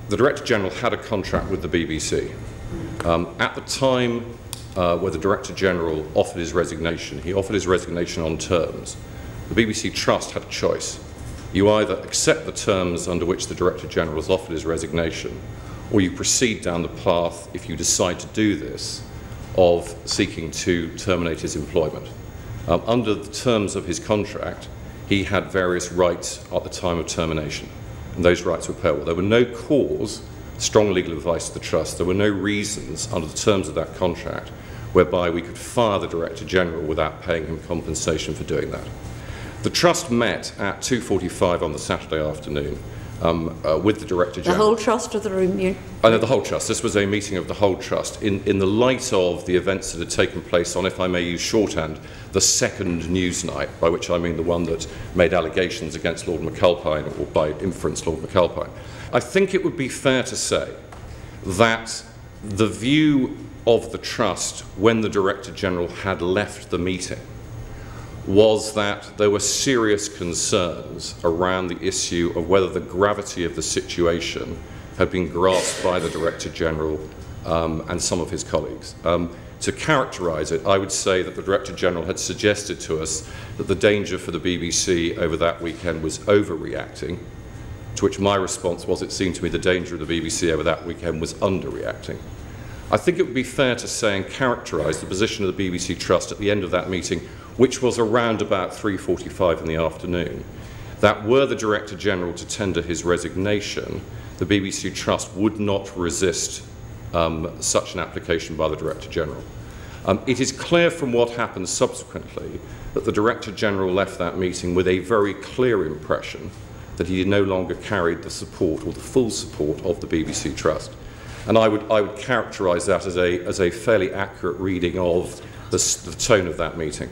the Director General had a contract with the BBC. At the time where the Director General offered his resignation, he offered his resignation on terms. The BBC Trust had a choice. You either accept the terms under which the Director General has offered his resignation, or you proceed down the path, if you decide to do this, of seeking to terminate his employment. Under the terms of his contract, he had various rights at the time of termination, and those rights were payable. There were no cause, strong legal advice to the Trust, there were no reasons under the terms of that contract whereby we could fire the Director General without paying him compensation for doing that. The Trust met at 2:45 on the Saturday afternoon with the Director General. The whole Trust or the room? No, the whole Trust. This was a meeting of the whole Trust in the light of the events that had taken place on, if I may use shorthand, the second Newsnight, by which I mean the one that made allegations against Lord McAlpine, or by inference Lord McAlpine. I think it would be fair to say that the view of the Trust when the Director General had left the meeting was that there were serious concerns around the issue of whether the gravity of the situation had been grasped by the Director General and some of his colleagues. To characterise it, I would say that the Director General had suggested to us that the danger for the BBC over that weekend was overreacting, to which my response was it seemed to me the danger of the BBC over that weekend was underreacting. I think it would be fair to say and characterise the position of the BBC Trust at the end of that meeting, which was around about 3:45 in the afternoon, that were the Director General to tender his resignation, the BBC Trust would not resist such an application by the Director General. It is clear from what happened subsequently that the Director General left that meeting with a very clear impression that he no longer carried the support or the full support of the BBC Trust. And I would characterise that as a fairly accurate reading of the tone of that meeting.